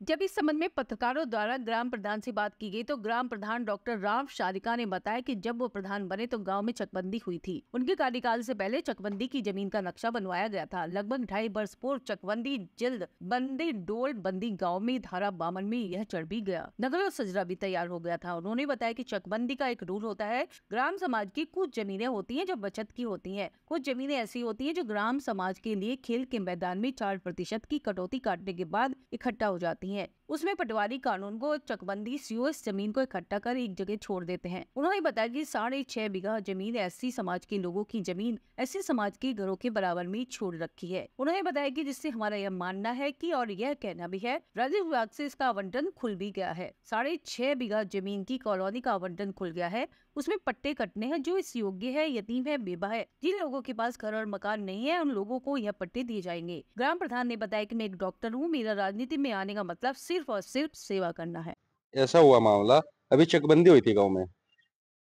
जब इस संबंध में पत्रकारों द्वारा ग्राम प्रधान से बात की गई तो ग्राम प्रधान डॉक्टर राव शारिका ने बताया कि जब वो प्रधान बने तो गांव में चकबंदी हुई थी। उनके कार्यकाल से पहले चकबंदी की जमीन का नक्शा बनवाया गया था। लगभग 2.5 वर्ष पूर्व चकबंदी जल्द बंदी डोल बंदी गाँव में धारा 52 में यह चढ़ भी गया। नगर और सजरा भी तैयार हो गया था। उन्होंने बताया कि चकबंदी का एक रूल होता है। ग्राम समाज की कुछ जमीनें होती है जो बचत की होती है, कुछ जमीनें ऐसी होती है जो ग्राम समाज के लिए खेल के मैदान में 4% की कटौती काटने के बाद इकट्ठा हो जाती है। उसमें पटवारी कानून को चकबंदी सीओ इस जमीन को इकट्ठा कर एक जगह छोड़ देते हैं। उन्होंने बताया कि 6.5 बीघा जमीन एससी समाज के लोगों की जमीन एससी समाज के घरों के बराबर में छोड़ रखी है। उन्होंने बताया कि जिससे हमारा यह मानना है कि और यह कहना भी है, राज्य विभाग से इसका आवंटन खुल भी गया है। 6.5 बीघा जमीन की कॉलोनी का आवंटन खुल गया है। उसमें पट्टे कटने हैं जो इस योग्य है, यतीम है, बेवा है। जिन लोगों के पास घर और मकान नहीं है उन लोगों को यह पट्टे दिए जाएंगे। ग्राम प्रधान ने बताया कि मैं एक डॉक्टर हूँ, मेरा राजनीति में आने का मतलब सिर्फ और सिर्फ सेवा करना है। ऐसा हुआ मामला। अभी चकबंदी हुई थी गांव में।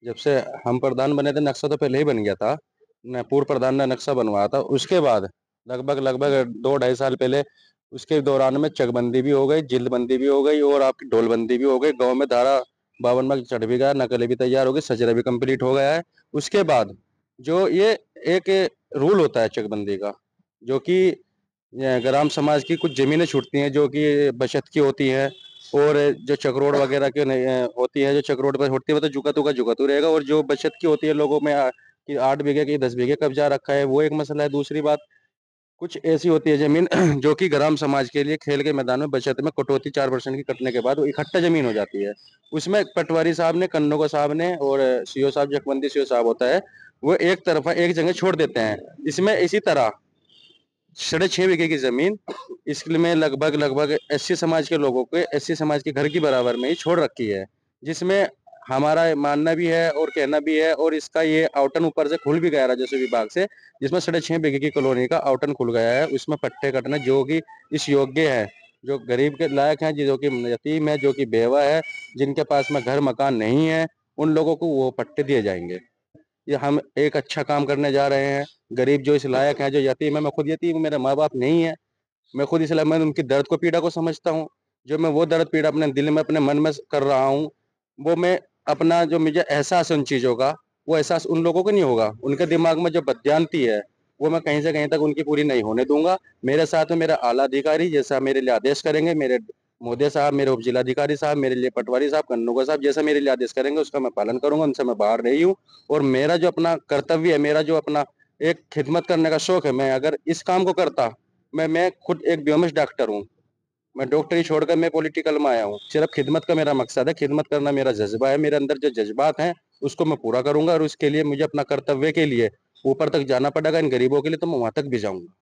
जब से हम प्रधान बने थे, नक्शा तो पहले ही बन गया था। पूर्व प्रधान ने नक्शा बनवाया था। उसके बाद लगभग लगभग 2 ढाई साल पहले उसके दौरान में चकबंदी भी हो गई, जिल्दबंदी भी हो गई और आपकी ढोलबंदी भी हो गई। गांव में धारा 52 में चढ़ भी गया, नकलें भी तैयार हो गई, सजरा भी कंप्लीट हो गया है। उसके बाद जो ये एक रूल होता है चकबंदी का, जो कि ग्राम समाज की कुछ जमीनें छूटती हैं जो कि बचत की होती हैं, और जो चक्रोड वगैरह की होती है, जो चक्रोड पर होती है वो तो जुकातू रहेगा, और जो बचत की होती है लोगों में कि 8 बीघे की 10 बीघे कब्जा रखा है, वो एक मसला है। दूसरी बात, कुछ ऐसी होती है जमीन जो कि ग्राम समाज के लिए खेल के मैदान में बचत में कटौती 4% की कटने के बाद वो इकट्ठा जमीन हो जाती है। उसमें पटवारी साहब ने, कन्नौगा साहब ने और सीओ साहब, जखबंदी सीओ साहब होता है, वो एक तरफा एक जगह छोड़ देते हैं। इसमें इसी तरह 6.5 बीघे की जमीन इसमें लगभग लगभग एससी समाज के लोगों के, एससी समाज के घर की बराबर में ही छोड़ रखी है, जिसमें हमारा मानना भी है और कहना भी है। और इसका ये आवटन ऊपर से खुल भी गया राजस्व विभाग से, जिसमें 6.5 बीघे की कॉलोनी का आवटन खुल गया है। उसमें पट्टे कटने जो कि इस योग्य है, जो गरीब के लायक हैं, जो कि यतीम है, जो कि बेवा है, जिनके पास में घर मकान नहीं है, उन लोगों को वो पट्टे दिए जाएंगे। ये हम एक अच्छा काम करने जा रहे हैं। गरीब जो इस लायक है, जो यतीम है, मैं खुद यतीम हूँ, मेरे माँ बाप नहीं है, मैं खुद इसलिए मैं उनकी दर्द को, पीड़ा को समझता हूँ। जो मैं वो दर्द पीड़ा अपने दिल में, अपने मन में कर रहा हूँ, वो मैं अपना, जो मुझे एहसास है उन चीज़ों का, वो एहसास उन लोगों को नहीं होगा। उनके दिमाग में जो बदज्ञानती है, वो मैं कहीं से कहीं तक उनकी पूरी नहीं होने दूंगा। मेरे साथ में मेरा आला अधिकारी जैसा मेरे लिए आदेश करेंगे, मेरे मोदी साहब, मेरे उप जिलाधिकारी साहब, मेरे लिए पटवारी साहब, कन्नौगा साहब जैसा मेरे लिए आदेश करेंगे, उसका मैं पालन करूंगा। उनसे मैं बाहर नहीं हूँ। और मेरा जो अपना कर्तव्य है, मेरा जो अपना एक खिदमत करने का शौक है, मैं अगर इस काम को करता, मैं खुद एक ब्योमिश डॉक्टर हूँ। मैं डॉक्टरी छोड़कर मैं पॉलिटिकल में आया हूँ। सिर्फ खिदमत का मेरा मकसद है, खिदमत करना मेरा जज्बा है। मेरे अंदर जो जज्बात हैं उसको मैं पूरा करूंगा, और उसके लिए मुझे अपना कर्तव्य के लिए ऊपर तक जाना पड़ेगा। इन गरीबों के लिए तो मैं वहां तक भी जाऊंगा।